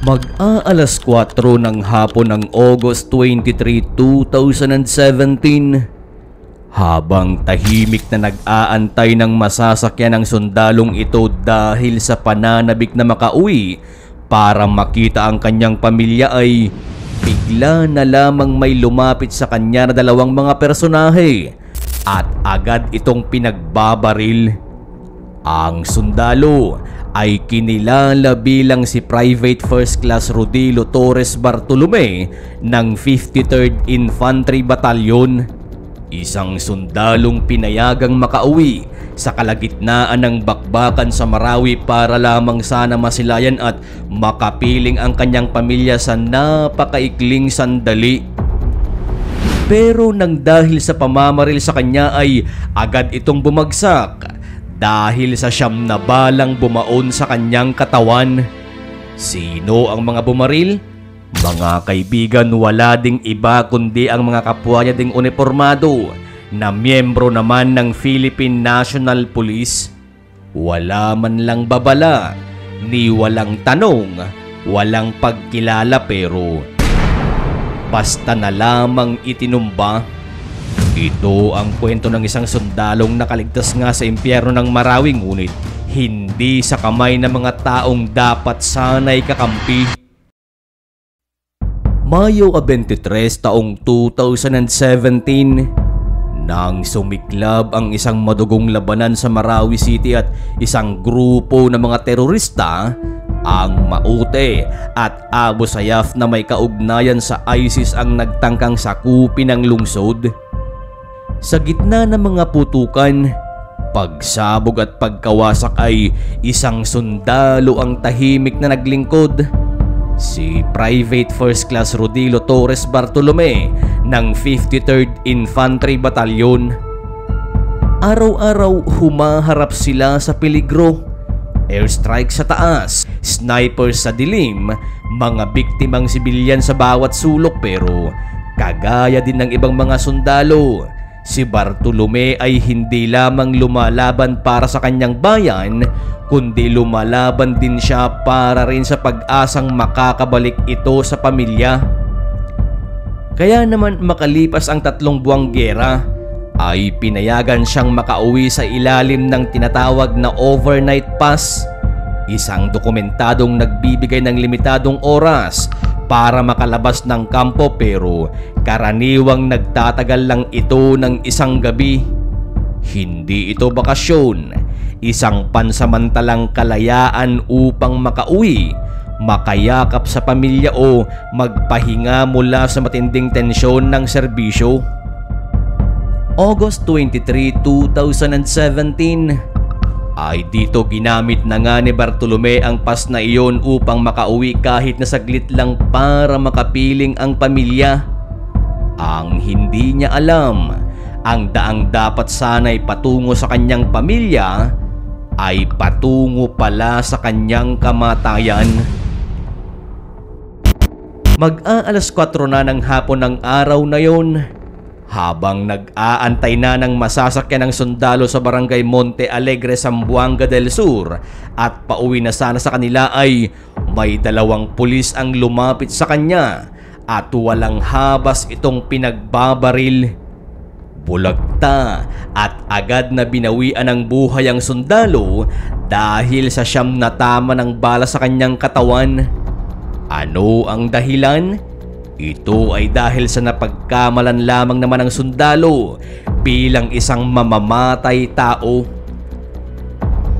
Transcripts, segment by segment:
Mag-aalas 4 ng hapon ng August 23, 2017. Habang tahimik na nag-aantay ng masasakyan ng sundalong ito dahil sa pananabik na makauwi para makita ang kanyang pamilya ay bigla na lamang may lumapit sa kanya na dalawang mga personahe at agad itong pinagbabaril. Ang sundalo ay kinilala bilang si Private First Class Rodilo Torres Bartolome ng 53rd Infantry Battalion. Isang sundalong pinayagang makauwi sa kalagitnaan ng bakbakan sa Marawi para lamang sana masilayan at makapiling ang kanyang pamilya sa napakaikling sandali. Pero nang dahil sa pamamaril sa kanya ay agad itong bumagsak dahil sa siyam na balang bumaon sa kanyang katawan. Sino ang mga bumaril? Mga kaibigan, wala ding iba kundi ang mga kapwa niya ding uniformado na miyembro naman ng Philippine National Police. Wala man lang babala, ni walang tanong, walang pagkilala pero basta na lamang itinumba. Ito ang kwento ng isang sundalong nakaligtas nga sa impyerno ng Marawi ngunit hindi sa kamay ng mga taong dapat sana'y kakampi. Mayo 23 taong 2017 nang sumiklab ang isang madugong labanan sa Marawi City at isang grupo ng mga terorista, ang Maute at Abu Sayyaf na may kaugnayan sa ISIS ang nagtangkang sakupin ang lungsod. Sa gitna ng mga putukan, pagsabog at pagkawasak ay isang sundalo ang tahimik na naglingkod. Si Private First Class Rodilo Torres Bartolome ng 53rd Infantry Battalion. Araw-araw humaharap sila sa peligro. Airstrike sa taas, snipers sa dilim, mga biktimang sibilyan sa bawat sulok pero kagaya din ng ibang mga sundalo, si Bartolome ay hindi lamang lumalaban para sa kanyang bayan, kundi lumalaban din siya para rin sa pag-asang makakabalik ito sa pamilya. Kaya naman makalipas ang 3 buwang giyera, ay pinayagan siyang makauwi sa ilalim ng tinatawag na overnight pass, isang dokumentadong nagbibigay ng limitadong oras para makalabas ng kampo pero karaniwang nagtatagal lang ito ng isang gabi. Hindi ito bakasyon, isang pansamantalang kalayaan upang makauwi, makayakap sa pamilya o magpahinga mula sa matinding tensyon ng serbisyo. August 23, 2017 ay dito ginamit na nga ni Bartolome ang pass na iyon upang makauwi kahit na saglit lang para makapiling ang pamilya. Ang hindi niya alam, ang daang dapat sana'y patungo sa kanyang pamilya ay patungo pala sa kanyang kamatayan. Mag-aalas 4 na ng hapon ng araw na yon, habang nag-aantay na ng masasakyan ng sundalo sa barangay Monte Alegre, Zamboanga del Sur at pauwi na sana sa kanila ay may 2 pulis ang lumapit sa kanya at walang habas itong pinagbabaril. Bulagta at agad na binawian ng buhay ang sundalo dahil sa siyam na tama ng bala sa kanyang katawan. Ano ang dahilan? Ito ay dahil sa napagkamalan lamang naman ng sundalo bilang isang mamamatay tao.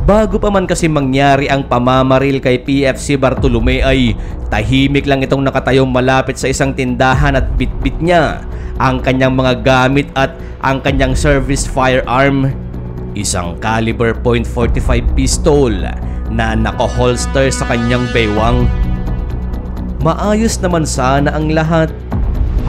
Bago pa man kasi mangyari ang pamamaril kay PFC Bartolome ay tahimik lang itong nakatayong malapit sa isang tindahan at bitbit niya ang kanyang mga gamit at ang kanyang service firearm, isang caliber .45 pistol na naka-holster sa kanyang baywang. Maayos naman sana ang lahat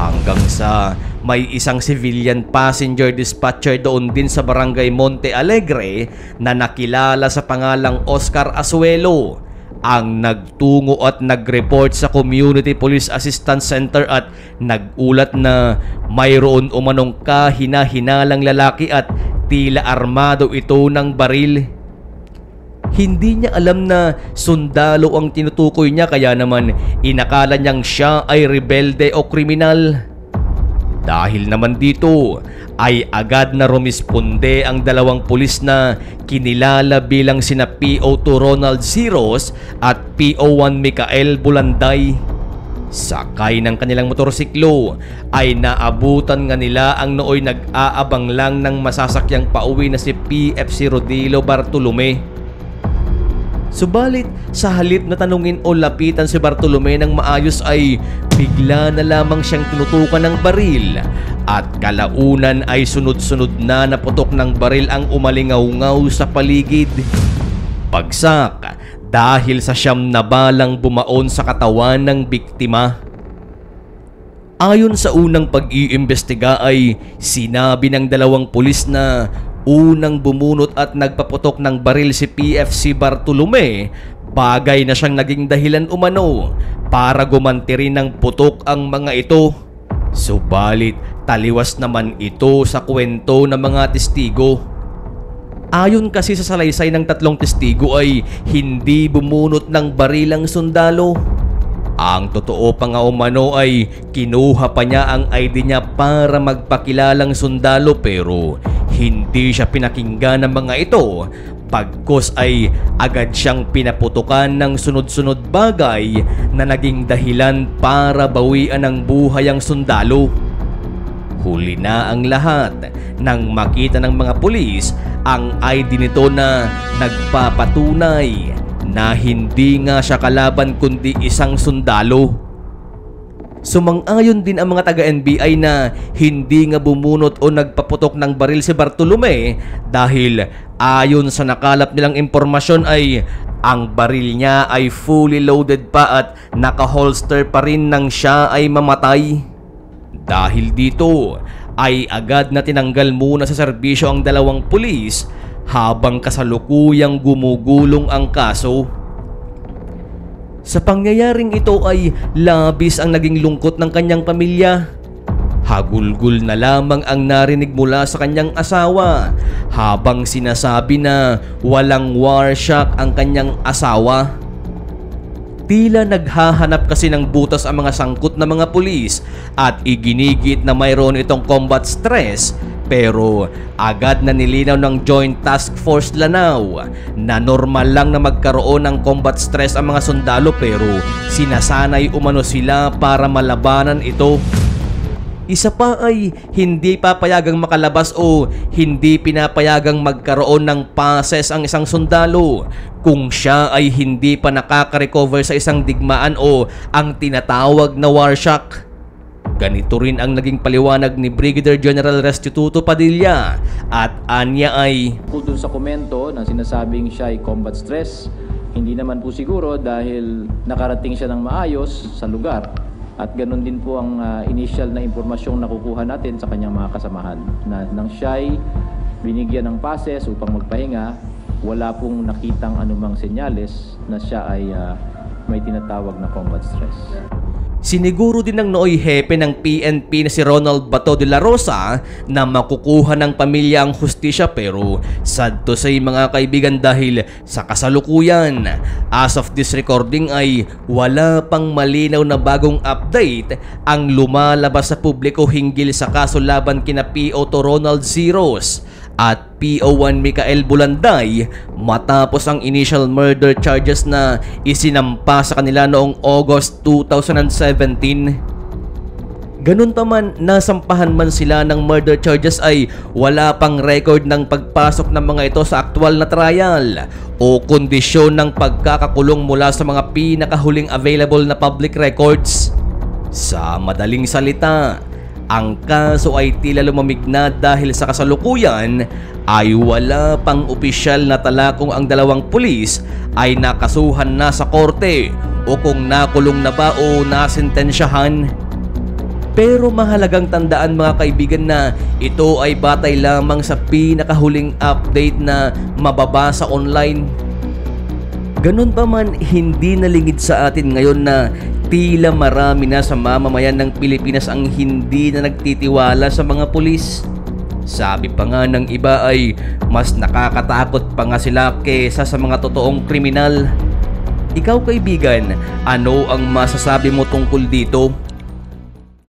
hanggang sa may isang civilian passenger dispatcher doon din sa barangay Monte Alegre na nakilala sa pangalang Oscar Asuelo ang nagtungo at nag-report sa Community Police Assistance Center at nagulat na mayroon umanong kahina-hinalang lalaki at tila armado ito ng baril. Hindi niya alam na sundalo ang tinutukoy niya, kaya naman inakala niyang siya ay rebelde o kriminal. Dahil naman dito ay agad na rumisponde ang dalawang pulis na kinilala bilang sina PO2 Ronald Zeros at PO1 Micael Bulanday. Sakay ng kanilang motorsiklo ay naabutan nga nila ang nooy nag-aabang lang ng masasakyang pauwi na si PFC Rodilo Bartolome. Subalit sa halip na tanungin o lapitan si Bartolome ng maayos ay bigla na lamang siyang tinutukan ng baril at kalaunan ay sunod-sunod na naputok ng baril ang umalingaw-ngaw sa paligid. Bagsak dahil sa siyam na balang bumaon sa katawan ng biktima. Ayon sa unang pag-iimbestiga ay sinabi ng dalawang pulis na unang bumunot at nagpaputok ng baril si PFC Bartolome, bagay na siyang naging dahilan umano para gumanti rin ng putok ang mga ito. Subalit taliwas naman ito sa kwento ng mga testigo. Ayon kasi sa salaysay ng tatlong testigo ay hindi bumunot ng baril ang sundalo. Ang totoo pa nga umano ay kinuha pa niya ang ID niya para magpakilalang sundalo, pero hindi siya pinakinggan ng mga ito. Pagkos ay agad siyang pinaputukan ng sunod-sunod bagay na naging dahilan para bawian ng buhay ang sundalo. Huli na ang lahat nang makita ng mga pulis ang ID nito na nagpapatunay na hindi nga siya kalaban kundi isang sundalo. Sumang-ayon din ang mga taga-NBI na hindi nga bumunot o nagpaputok ng baril si Bartolome dahil ayon sa nakalap nilang impormasyon ay ang baril niya ay fully loaded pa at naka-holster pa rin nang siya ay mamatay. Dahil dito ay agad na tinanggal muna sa serbisyo ang dalawang pulis habang kasalukuyang gumugulong ang kaso. Sa pangyayaring ito ay labis ang naging lungkot ng kanyang pamilya. Hagulgul na lamang ang narinig mula sa kanyang asawa habang sinasabi na walang war shock ang kanyang asawa. Tila naghahanap kasi ng butas ang mga sangkot na mga pulis at iginigit na mayroon itong combat stress, pero agad na nilinaw ng Joint Task Force Lanao na normal lang na magkaroon ng combat stress ang mga sundalo, pero sinasanay umano sila para malabanan ito. Isa pa ay hindi papayagang makalabas o hindi pinapayagang magkaroon ng passes ang isang sundalo kung siya ay hindi pa nakaka-recover sa isang digmaan o ang tinatawag na war shock. Ganito rin ang naging paliwanag ni Brigadier General Restituto Padilla at anya ay Dun sa komento na sinasabing siya ay combat stress, hindi naman po siguro dahil nakarating siya ng maayos sa lugar. At ganoon din po ang initial na impormasyong nakukuha natin sa kanyang mga kasamahan na nang siya'y binigyan ng passes upang magpahinga, wala pong nakitang anumang senyales na siya ay may tinatawag na combat stress. Siniguro din ng nooy hepe ng PNP na si Ronald Bato de la Rosa na makukuha ng pamilya ang hustisya, pero sad to say mga kaibigan dahil sa kasalukuyan as of this recording ay wala pang malinaw na bagong update ang lumalabas sa publiko hinggil sa kaso laban kina PO2 Ronald Zeros at PO1 Micael Bulanday matapos ang initial murder charges na isinampa sa kanila noong August 2017. Ganun pa man, nasampahan man sila ng murder charges ay wala pang record ng pagpasok ng mga ito sa aktwal na trial o kondisyon ng pagkakakulong mula sa mga pinakahuling available na public records. Sa madaling salita, ang kaso ay tila lumamig na dahil sa kasalukuyan ay wala pang opisyal na talakong ang dalawang pulis ay nakasuhan na sa korte o kung nakulong na ba o nasentensyahan. Pero mahalagang tandaan mga kaibigan na ito ay batay lamang sa pinakahuling update na mababasa online. Ganun pa man, hindi nalingid sa atin ngayon na tila marami na sa mamamayan ng Pilipinas ang hindi na nagtitiwala sa mga pulis. Sabi pa nga ng iba ay mas nakakatakot pa nga sila kesa sa mga totoong kriminal. Ikaw kaibigan, ano ang masasabi mo tungkol dito?